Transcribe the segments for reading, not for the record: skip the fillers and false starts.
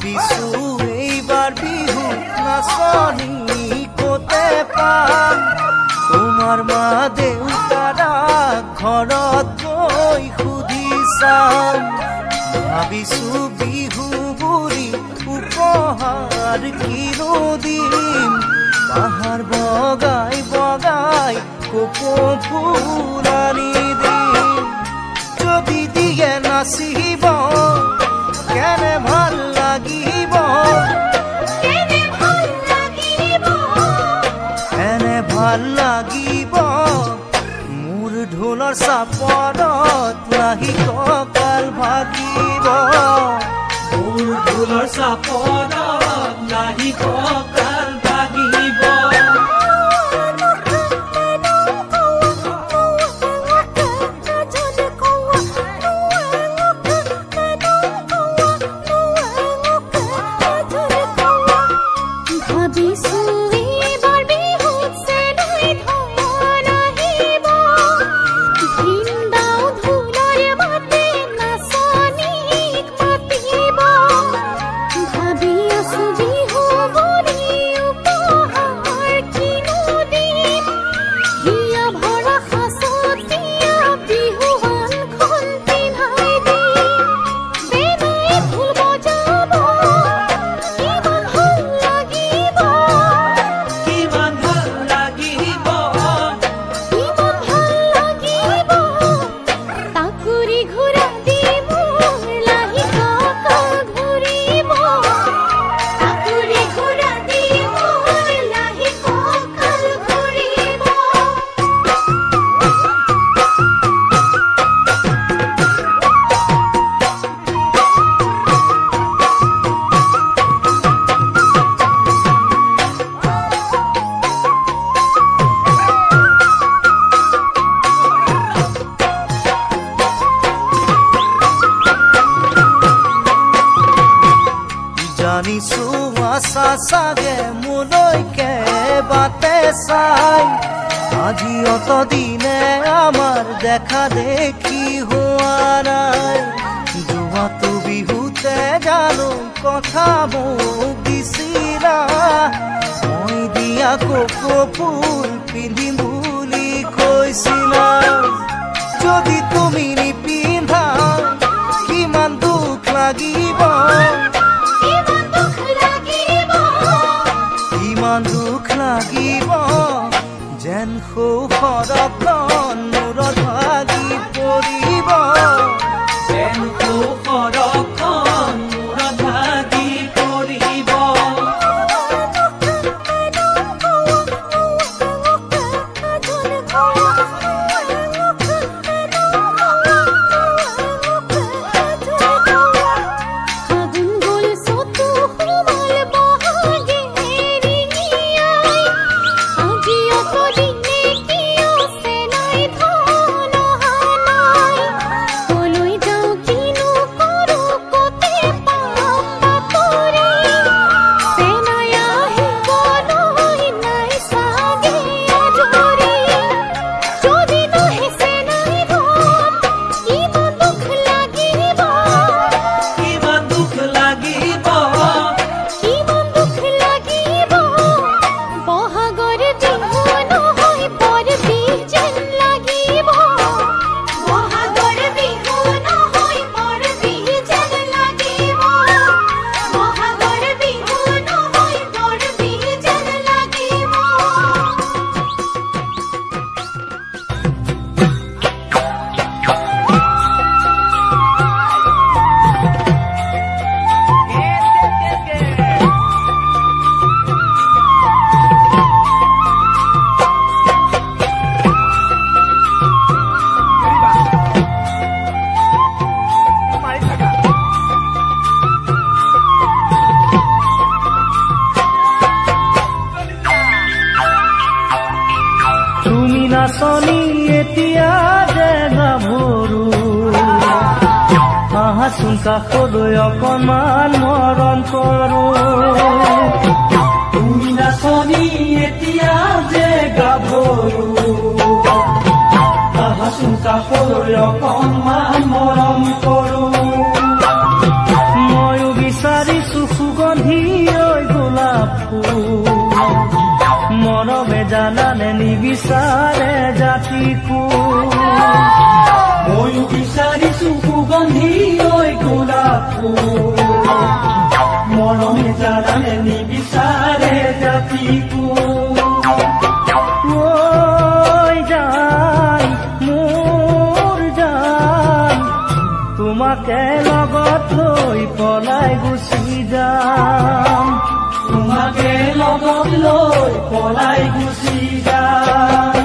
ভাবিছো এইবাৰ বিহু নাচনি কোতে পাম তোমাৰ মা দেউতাৰা ঘৰত গৈ সুধি চাম ভাবিছো বিহু বুলি উপহাৰ কিনো দিম বাহাৰ বগাই বগাই কপৌ ফুল আনি দিম যদি দিয়ে নাচিব কেনে ভাল লাগিব এনে ভাল লাগিব মোৰ ঢোলৰ চাপৰত লাগি কঁকাল ভাগিব মোৰ ঢোলৰ চাপৰত লাগি কঁকাল ভাগিব জানিছো আশা চাগে মোলৈকে বাটে চাই আজি অতদিনে আমাৰ দেখা দেখি হোৱা নাই যোৱাটো বিহুতে জানো কথা মোক দিছিলা মই দিয়া কপৌ ফুল পিন্ধিম বুলি কৈছিলা যদি তুমি নিপিন্ধা কিমান দুখ লাগিব দুখ লাগিব যেন সৌখৰখন মূৰত ভাগি পৰিব যেন সৌখৰখন মূৰত ভাগি পৰিব নাচনি এতিয়া যে গাভৰু আহাচোন কাষলৈ অকণমান মৰণ কৰো তুমি নাচনি এতিয়া যে গাভৰু আহাচোন কাষলৈ অকণমান মৰণ কৰো ময়ো বিচাৰিছো মৰমে জানানে নিবিচাৰে জাতিকো ময়ো বিচাৰিছো সুগন্ধি ঐ গোলাপ ফুল মৰমে জানানে নিবিচাৰে জাতিকো তোমাকে লগত লৈ পলাই গুচি যাম তোমাকে লগত লৈ পলাই গুচি যাম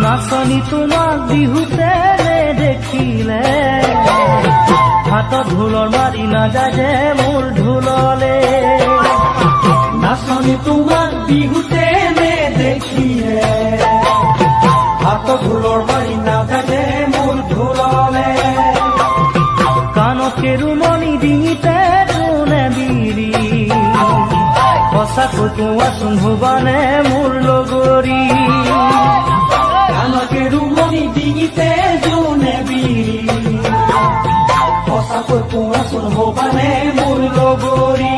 নাচনি তোমাক বিহুতে দেখিলে হাতত ঢোলৰ মাৰি নাযায় যে মোৰ ঢোললে নাচনি তোমাক বিহুতে দেখিলে হাতত ঢোলৰ মাৰি নাযায় যে মোৰ ঢোললে কাণত কেৰুমণি ডিঙিতে তোনে বিৰি সঁচাকৈ কোৱাচোন হবানে মোৰ লগৰী কাণকে ৰুমনি ডিঙিতে জোনে বিৰি সঁচাকৈ কোৱাচোন হবানে মোৰ লগৰী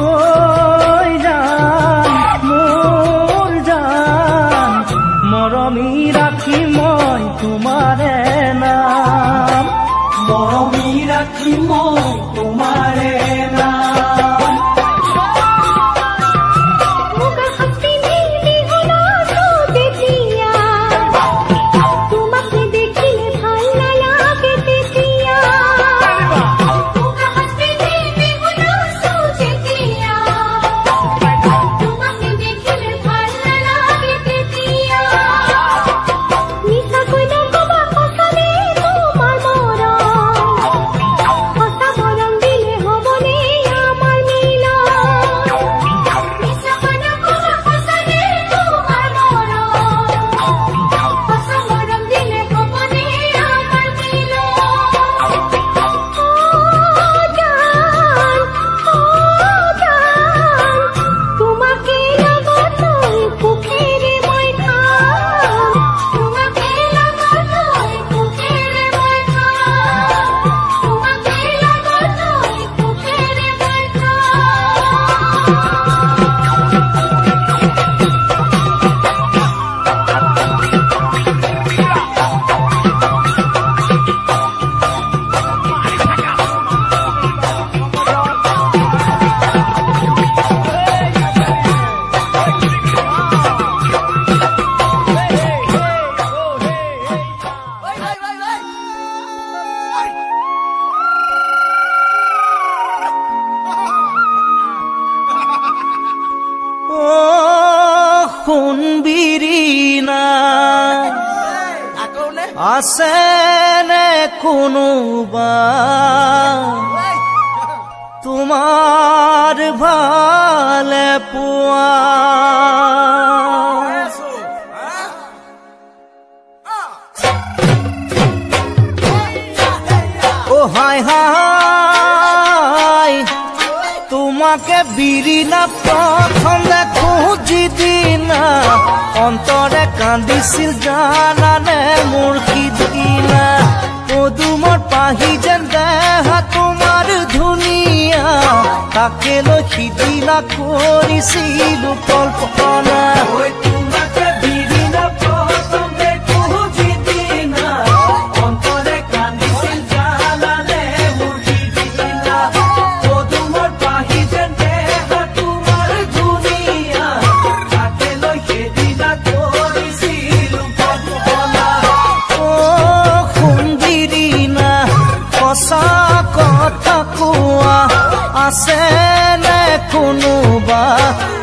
ঐ জান মোৰ জান মৰমি ৰাখি মই তোমাৰে নাম মৰমি ৰাখি মই তোমাৰে নাম আছেনে কোনোবা তোমাৰ ভালে পোৱা ও হাই হাই তোমাকে বিৰিনা প্ৰথম দেখো যিদিনা অন্তৰে কান্দিছিল জানানে মোৰ সিদিনা ও পদুমৰ পাহি যেন দেহা তোমাৰ ধুনীয়া তাকে লৈ সিদিনা কৰিছিলো কল্পনা আছে নে কোনোবা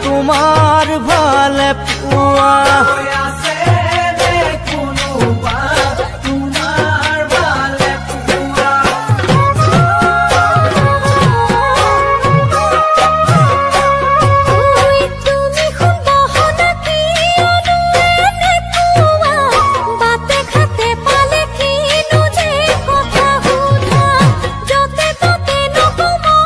তোমাৰ ভালে পোৱা আছে নে কোনোবা তোমাৰ ভালে পোৱা তুমি সুন্দহনা কিয়নো এনে কোৱা বাতে খাতে পালে কিনো যে কথা সোধা যতে ততে নকমা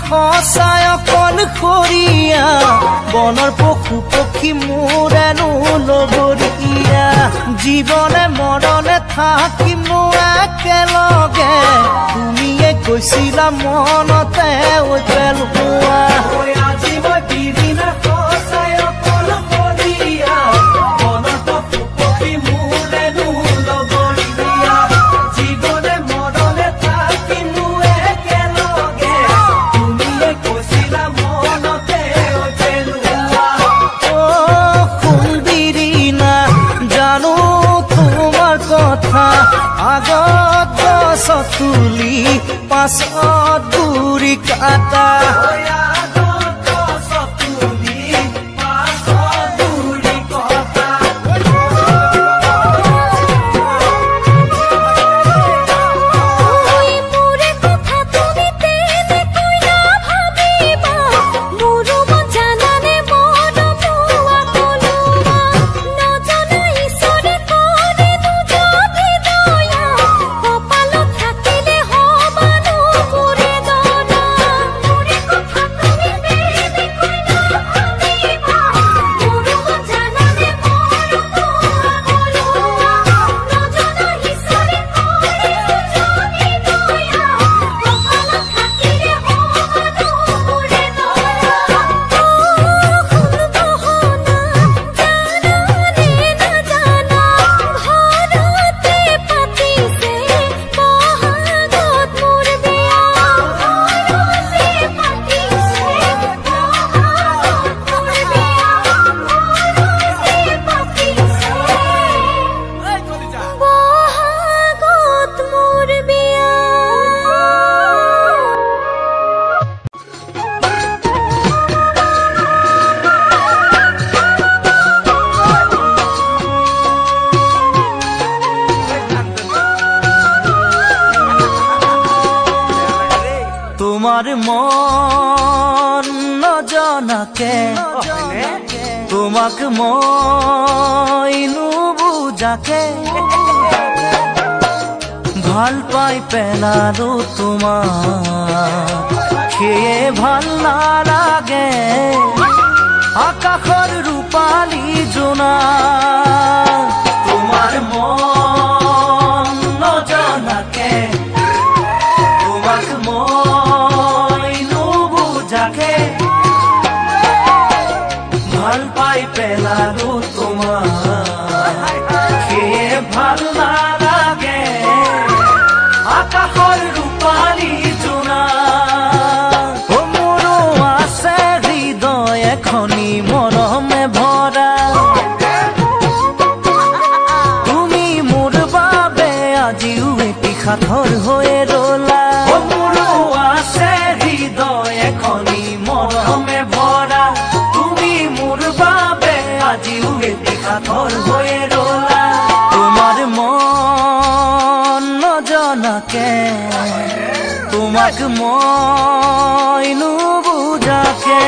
সঁচাই অকলশৰীয়া বনৰ পশু পক্ষী মোৰেনো লগৰীয়া জীৱনে মৰণে থাকিম একেলগে তুমিয়ে কৈছিলা মনতে পেলোৱা আজি মই বিৰিণা সঁচাই অকলশৰীয়া বনৰ পশু পক্ষী মোৰেনো লগৰীয়া জীৱনে মৰণে থাকিম আগত গছতুলি পাছত দূৰি কাটা তোমার মন নজনাকে তোমাক মই নুবুজাকে ভাল পাই পেলালো তোমাক সেয়ে ভাল নালাগে আকাশৰ ৰূপালী জোনা তোমাৰ মন নজনাকে তোমাক মই নুবুজাকে ভাল পাই পেলালো তোমাক সেয়ে ভাল নালাগে আকাশৰ ৰূপালী জোনা মোৰো আছে হৃদয় এখনি মৰমে ভৰা তুমি মোৰ বাবে আজিও এটি সাঁথৰ হৈয়ে ৰলা মোৰো আছে হৃদয় এখনি মৰমে ভৰা তুমি মোৰ বাবে আজিও এটি সাঁথৰ হৈয়ে ৰলা তোমাৰ মন নজনাকে তোমাক মই নুবুজাকে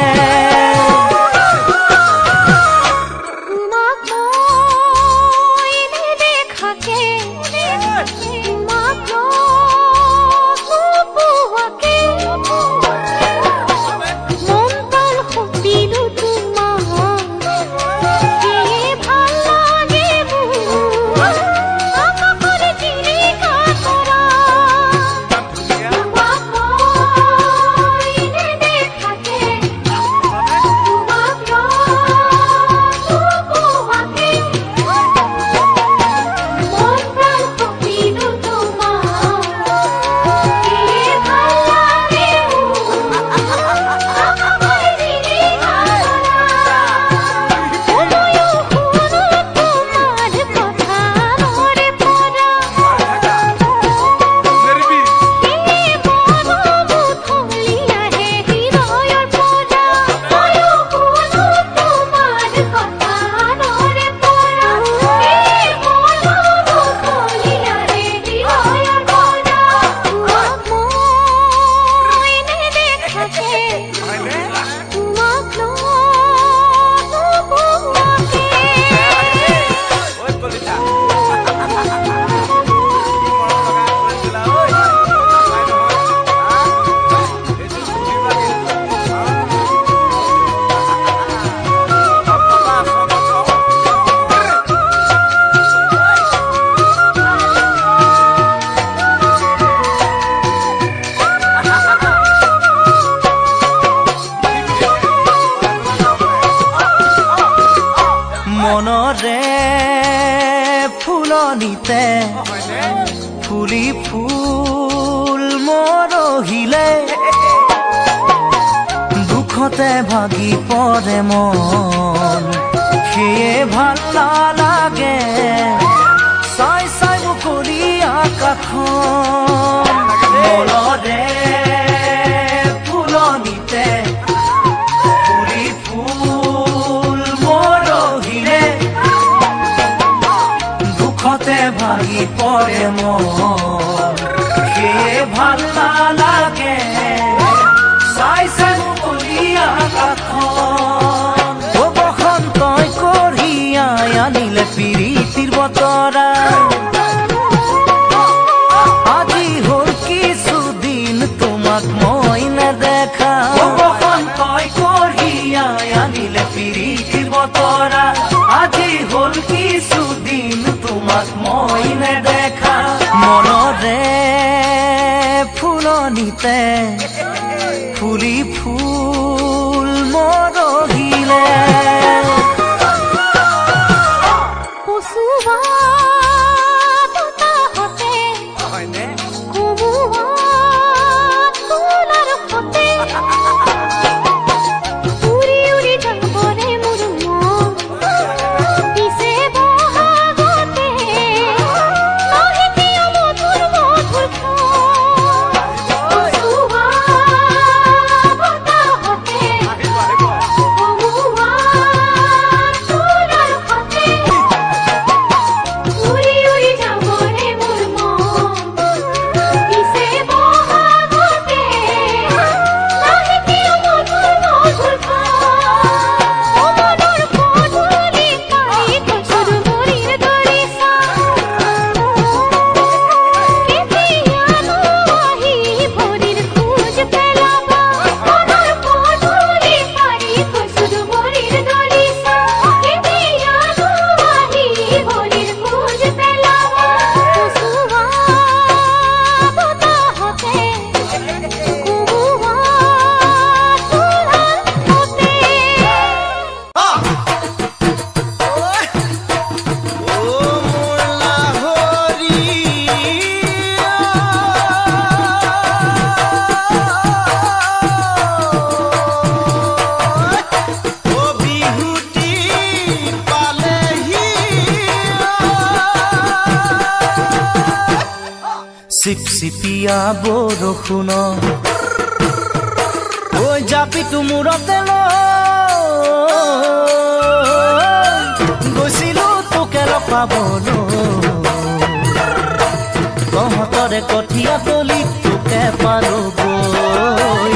মনৰে ফুলনিতে ফুলি ফুল মৰহিলে দুখতে ভাগি পৰে মন সেয়ে ভাল নালাগে চাই চাই মুকলি আকাশখন মনৰে ফুলনিতে ফুলি ফুল মৰহিলে দুখতে ভাগি পৰে মন সেয়ে ভাল নালাগে চাই চাই মুকলি আকাশখন বসন্তই কঢ়িয়াই আনিলে প্ৰীতিৰ বতৰা আজি হ'ল কিছুদিন তোমাক মই নেদেখা বসন্তই কঢ়িয়াই আনিলে প্ৰীতিৰ বতৰা আজি হ'ল কিছুদিন তোমাক মই নেদেখা মনৰে ফুলনিতে ফুলি ফুল মৰহিলে Wow. চিপচিপিয়া বৰষুণ ঐ জাপিটো মূৰতে গৈছিলো তোকে লগ পাবলৈ তহঁতৰে কঠীয়া তলি তোকে পালো গৈ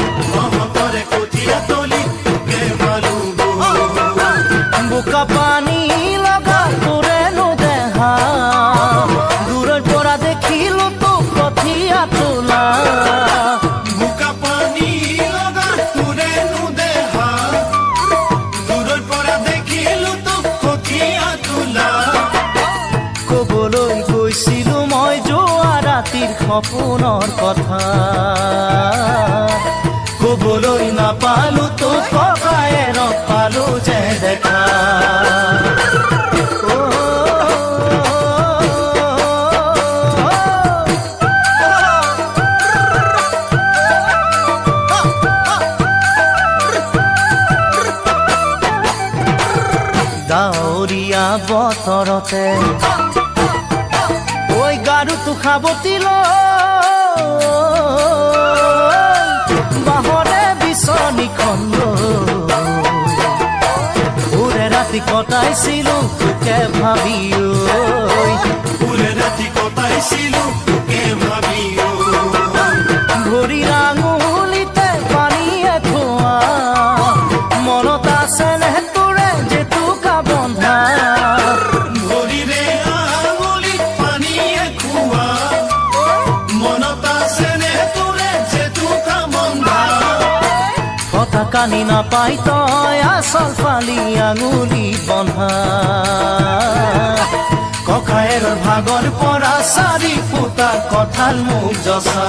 বোকা পানী লগা তোৰেনো দেহা দূৰৰ পৰা দেখিলো তোক কঠীয়া তোলা বোকা পানী লগা তোৰেনো দেহা দূৰৰ পৰা দেখিলো তোক কঠীয়া তোলা কবলৈ গৈছিলো মই যোৱা ৰাতিৰ সপোনৰ কথা কবলৈ নাপালো তোক ককায়ে ৰখ পালো যে দেখা ডাৱৰীয়া বতৰতে ঐ গাৰুটো খাবতি বাহৰে বিচনীখন ওৰে ৰাতি কটাইছিলো তোকে ভাবি ওৰে ৰাতি কটাইছিলো তোকে ভাবি ভৰি আঙুলিতে পানীয়ে খোৱা মনত আছে নে তোৰে জেতুকা বন্ধা ভৰিৰে আঙুলিত পানীয়ে খোৱা মনত আছে নে তোৰে জেতুকা বন্ধা কথা কানি নাপাই তই আচল ফালি আঙুলি বন্ধা ককায়েৰ ভাগৰ পৰা 4 ফুটা কঁঠাল মোক জচা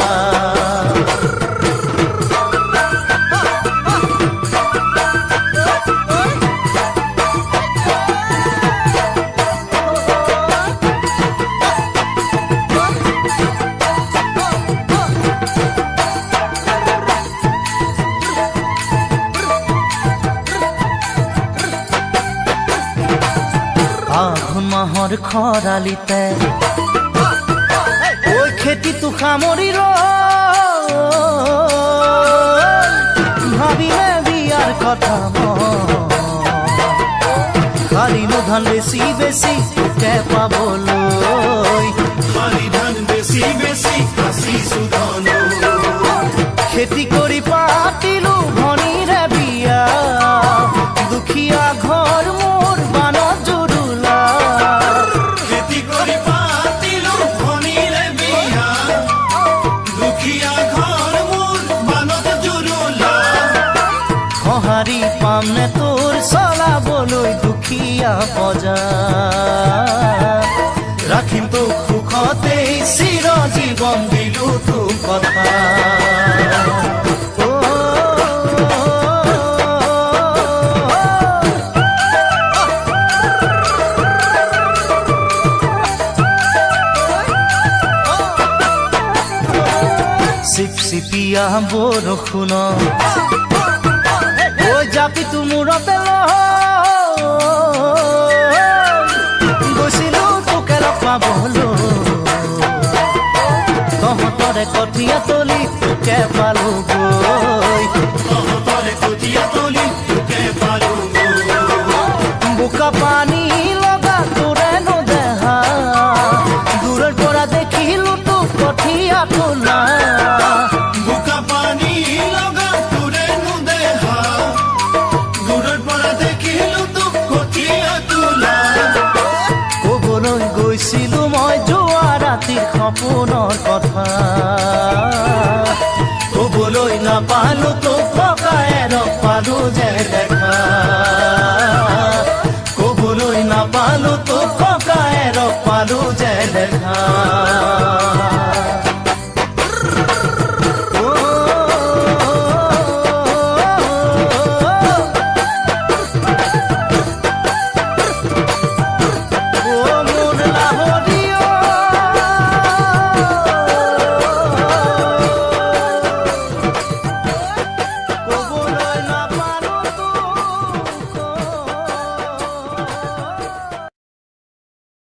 আঘোণ মাহৰ খৰালিতে ঐ খেতিটো সামৰি ভাবিলে বিয়াৰ কথা খালিনো ধান বেছি বেছি তোকে পাবলৈ খালি ধান বেছি বেছি কাচিছো ধন খেতি কৰি পাতিলো ভনীৰে বিয়া দুখীয়া ঘৰ মোৰ বানত জুৰুলা খেতি কৰি পাতিলো ভনীৰে বিয়া দুখীয়া ঘৰ মোৰ বানত জুৰুলা সঁহাৰি পাম নে তোৰ চলাবলৈ দুখীয়া বজাৰ ৰাখিম তোক সুখতে চিৰ জীৱন দিলো তোক কথা চিপচিপিয়া বৰষুণ ঐ জাপিটো মূৰতে গৈছিলো তোকে লগ পাবলৈ তহঁতৰে কঠীয়া তলি তোকে পালো গৈ তহঁতৰে কঠীয়া তলি তোকে পালো বোকা পানী লগা তোৰেনো দেহা দূৰৰ পৰা দেখিলো তোক কঠীয়া তোলা বোকা পানী লগা তোৰেনো দেহা দূৰৰ পৰা দেখিলো তোক কঠীয়া তোলা কবলৈ গৈছিলো মই যোৱা ৰাতিৰ সপোনৰ কথা কবলৈ নাপালো তোক ককায়ে ৰখ পালো যে দেখা কবলৈ নাপালো তোক ককায়ে ৰখ পালো যে দেখা